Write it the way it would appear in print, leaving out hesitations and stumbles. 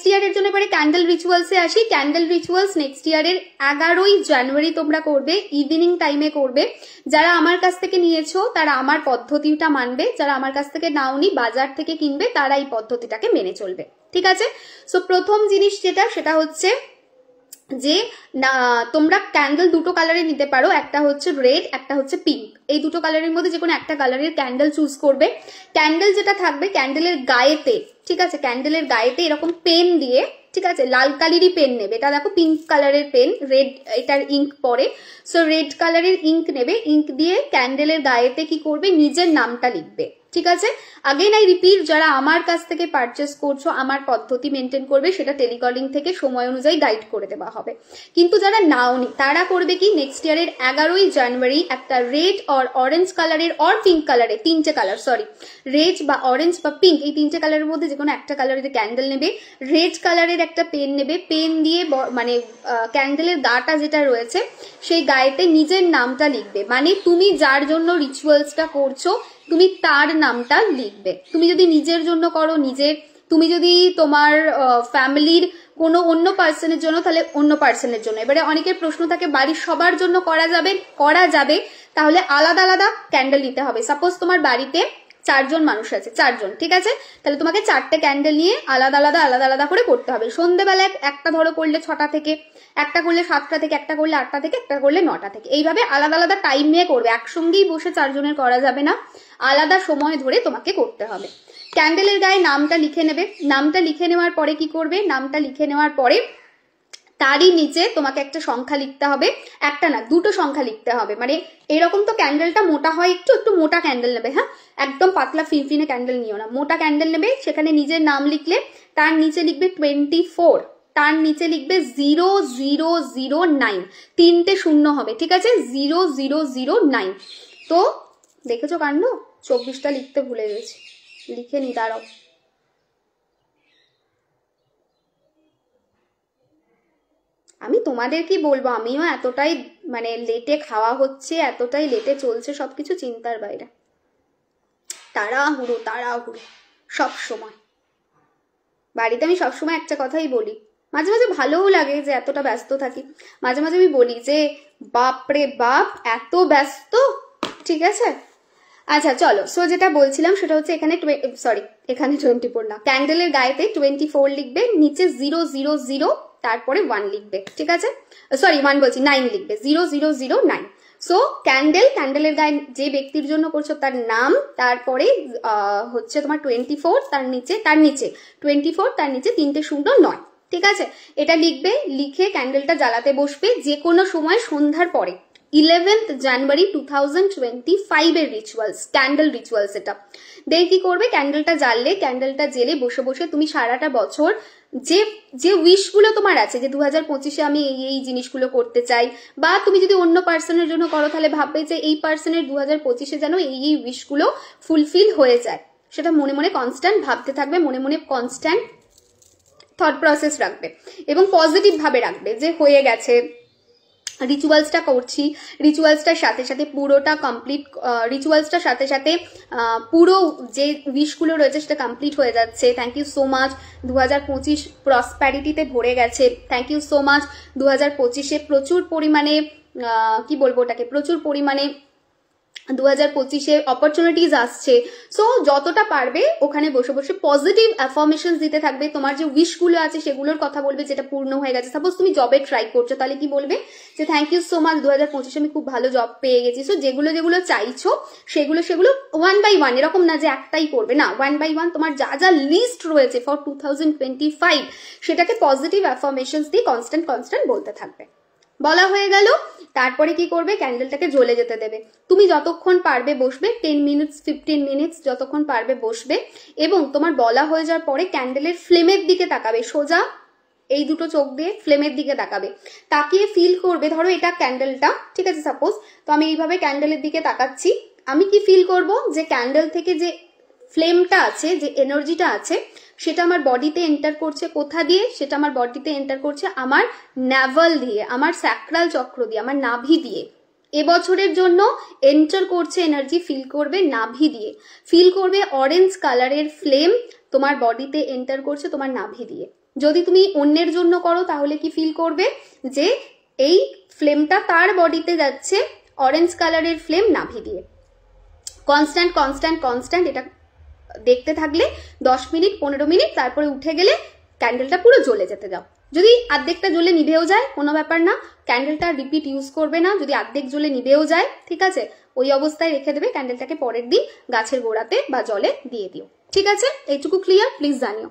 Next ইয়ারের জন্য এবারে ক্যান্ডেল রিচুয়ালসে আসি। ক্যান্ডেল রিচুয়ালস নেক্সট ইয়ারের 11ই জানুয়ারি তোমরা করবে, ইভিনিং টাইমে করবে। যারা আমার কাছ থেকে নিয়েছো তারা আমার পদ্ধতিটা মানবে, যারা আমার কাছ থেকে নাওনি বাজার থেকে কিনবে তারা এই পদ্ধতিটাকে মেনে চলবে, ঠিক আছে? সো প্রথম জিনিস যেটা সেটা হচ্ছে যে তোমরা ক্যান্ডেল দুটো কালারে নিতে পারো, একটা হচ্ছে রেড, একটা হচ্ছে পিঙ্ক। এই দুটো কালারের মধ্যে যে কোনো একটা কালারের ক্যান্ডেল চুজ করবে। ক্যান্ডেল যেটা থাকবে ক্যান্ডেলের গায়েতে, ঠিক আছে, ক্যান্ডেলের গায়েতে এরকম পেন দিয়ে, ঠিক আছে, লাল কালারই পেন নেবে। এটা দেখো পিঙ্ক কালারের পেন, রেড এটার ইঙ্ক পরে, সো রেড কালারের ইঙ্ক নেবে। ইঙ্ক দিয়ে ক্যান্ডেলের গায়েতে কি করবে, নিজের নামটা লিখবে, ঠিক আছে? আগেন আই রিপিট, যারা আমার কাছ থেকে পারচেস করছো আমার পদ্ধতি মেনটেন করবে, সেটা টেলিকলিং থেকে সময় অনুযায়ী গাইড করে দেওয়া হবে। কিন্তু যারা নাওনি তারা করবে কি, নেক্সট ইয়ারের 11ই জানুয়ারি একটা রেড অর অরেঞ্জ কালারের অর পিঙ্ক কালারের, তিনটে কালার, সরি, রেড বা অরেঞ্জ বা পিঙ্ক, এই তিনটে কালারের মধ্যে যে কোনো একটা কালারের ক্যান্ডেল নেবে। রেড কালারের একটা পেন নেবে, পেন দিয়ে মানে ক্যান্ডেলের গাটা যেটা রয়েছে সেই গায়েতে নিজের নামটা লিখবে। মানে তুমি যার জন্য রিচুয়ালসটা করছো তুমি তার নামটা লিখবে। তুমি যদি নিজের জন্য করো নিজের, তুমি যদি তোমার ফ্যামিলির কোনো অন্য পার্সনের জন্য তাহলে অন্য পার্সনের জন্য। এবারে অনেকের প্রশ্ন থাকে বাড়ির সবার জন্য করা যাবে, তাহলে আলাদা আলাদা ক্যান্ডেল নিতে হবে। সাপোজ তোমার বাড়িতে 4 জন মানুষ আছে, 4 জন, ঠিক আছে, তাহলে তোমাকে 4টে ক্যান্ডেল নিয়ে আলাদা আলাদা করে করতে হবে। সন্ধ্যেবেলায় একটা ধরো করলে 6টা থেকে, একটা করলে 7টা থেকে, একটা করলে 8টা থেকে, একটা করলে 9টা থেকে, এইভাবে আলাদা আলাদা টাইম নিয়ে করবে। একসঙ্গেই বসে 4 জনের করা যাবে না, আলাদা সময় ধরে তোমাকে করতে হবে। ক্যান্ডেলের গায়ে নামটা লিখে নেবে। নামটা লিখে নেওয়ার পরে কি করবে, নামটা লিখে নেওয়ার পরে তারই নিচে তোমাকে একটা সংখ্যা লিখতে হবে, একটা না দুটো সংখ্যা লিখতে হবে। মানে এরকম তো ক্যান্ডেলটা মোটা হয়, একটু মোটা ক্যান্ডেল নেবে, হ্যাঁ, একদম পাতলা ফিনফিনে ক্যান্ডেল নিও না, মোটা ক্যান্ডেল নেবে। সেখানে নিজের নাম লিখলে তার নিচে লিখবে 24, তার নিচে লিখবে 0009, 3টে শূন্য হবে, ঠিক আছে, 0009। তো দেখেছো কাণ্ড, 24টা লিখতে ভুলে গেছি, লিখে নি, দাঁড়াও। আমি তোমাদের কি বলবো, আমিও এতটাই মানে লেটে খাওয়া হচ্ছে, এতটাই লেটে চলছে সবকিছু, চিন্তার বাইরে। তাড়াহুড়ো সব সময়। বাড়িতে আমি সবসময় একটা কথাই বলি, মাঝে মাঝে ভালোও লাগে যে এতটা ব্যস্ত থাকি। মাঝে মাঝে আমি বলি যে বাপরে বাপ এত ব্যস্ত, ঠিক আছে? আচ্ছা চলো, সো যেটা বলছিলাম সেটা হচ্ছে এখানে এখানে 24 না, ক্যান্ডেলের গায়েতে 24 লিখবে, নিচে 000 তারপরে 1 লিখবে, ঠিক আছে, সরি 1 বলছি 9 লিখবে, 0009। সো ক্যান্ডেলের গায়ে যে ব্যক্তির জন্য করছো তার নাম, তারপরে হচ্ছে তোমার 24, তার নিচে 24, তার নিচে 3টে শূন্য 9, ঠিক আছে, এটা লিখবে। লিখে ক্যান্ডেলটা জ্বালাতে বসবে যে কোনো সময় সন্ধ্যার পরে। 11th জানুয়ারি 2025 এর রিচুয়ালস, ক্যান্ডেল রিচুয়ালস এটা। দিয়ে কি করবে, ক্যান্ডেলটা জ্বাললে, ক্যান্ডেলটা জেলে বসে বসে তুমি সারাটা বছর যে উইশগুলো তোমার আছে, যে 2025-এ আমি এই জিনিসগুলো করতে চাই, বা তুমি যদি অন্য পার্সনের জন্য করো তাহলে ভাববে যে এই পার্সনের 2025-এ যেন এই উইশগুলো ফুলফিল হয়ে যায়, সেটা মনে মনে কনস্ট্যান্ট ভাবতে থাকবে, মনে মনে কনস্ট্যান্ট থট প্রসেস রাখবে এবং পজিটিভ ভাবে রাখবে যে হয়ে গেছে, রিচুয়ালসটা করছি, রিচুয়ালসটার সাথে সাথে পুরোটা কমপ্লিট, রিচুয়ালসটার সাথে সাথে পুরো যে উইশগুলো রয়েছে সেটা কমপ্লিট হয়ে যাচ্ছে। থ্যাংক ইউ সো মাচ, 2025 প্রসপ্যারিটিতে ভরে গেছে, থ্যাংক ইউ সো মাচ। 2025-এ প্রচুর পরিমাণে কি বলবো ওটাকে, প্রচুর পরিমাণে 2025-এ অপরচুনিটিস আসছে। সো যতটা পারবে ওখানে বসে বসে পজিটিভ অ্যাফার্মেশনস দিতে থাকবে, তোমার যে উইশগুলো আছে সেগুলোর কথা বলবে যেটা পূর্ণ হয়ে গেছে। সাপোজ তুমি জবে ট্রাই করছো, তাহলে কি বলবে যে থ্যাংক ইউ সো মাচ, 2025-এ আমি খুব ভালো জব পেয়ে গেছি। সো যেগুলো চাইছো সেগুলো 1 by 1, এরকম না যে একটাই করবে, না, 1 by 1 তোমার যা লিস্ট রয়েছে ফর 2025 সেটাকে পজিটিভ অ্যাফার্মেশনস দিয়ে কনস্ট্যান্ট বলতে থাকবে। বলা হয়ে গেল, তারপরে কি করবে, ক্যান্ডেলটাকে জ্বলে যেতে দেবে। তুমি যতক্ষণ পারবে বসবে, 10 মিনিটস 15 মিনিটস যতক্ষণ পারবে বসবে, এবং তোমার বলা হয়ে যাওয়ার পরে ক্যান্ডেলের ফ্লেমের দিকে তাকাবে, সোজা এই দুটো চোখ দিয়ে ফ্লেমের দিকে তাকাবে, তাকিয়ে ফিল করবে, ধরো এটা ক্যান্ডেলটা, ঠিক আছে, সাপোজ, তো আমি এইভাবে ক্যান্ডেলের দিকে তাকাচ্ছি, আমি কি ফিল করব যে ক্যান্ডেল থেকে যে ফ্লেমটা আছে, যে এনার্জিটা আছে, সেটা আমার বডিতে এন্টার করছে, কোথা দিয়ে, সেটা আমার বডিতে এন্টার করছে আমার ন্যাভাল দিয়ে, আমার স্যাক্রাল চক্র দিয়ে, আমার নাভি দিয়ে, এবছরের জন্য এন্টার করছে এনার্জি, ফিল করবে নাভি দিয়ে, ফিল করবে অরেঞ্জ কালারের ফ্লেম তোমার বডিতে এন্টার করছে তোমার নাভি দিয়ে। যদি তুমি অন্যের জন্য করো তাহলে কি ফিল করবে যে এই ফ্লেমটা তার বডিতে যাচ্ছে অরেঞ্জ কালারের ফ্লেম নাভি দিয়ে। কনস্ট্যান্ট কনস্ট্যান্ট কনস্ট্যান্ট এটা দেখতে থাকলে 10 মিনিট 15 মিনিট, তারপরে উঠে গেলে ক্যান্ডেলটা পুরো জ্বলে যেতে দাও। যদি অর্ধেকটা জ্বলে নিভেও যায় কোনো ব্যাপার না, ক্যান্ডেলটা রিপিট ইউজ করবে না। যদি অর্ধেক জ্বলে নিভেও যায়, ঠিক আছে, ওই অবস্থায় রেখে দেবে, ক্যান্ডেলটাকে পরের দিন গাছের গোড়াতে বা জলে দিয়ে দিও। ঠিক আছে, এইটুকু ক্লিয়ার? প্লিজ জানিও।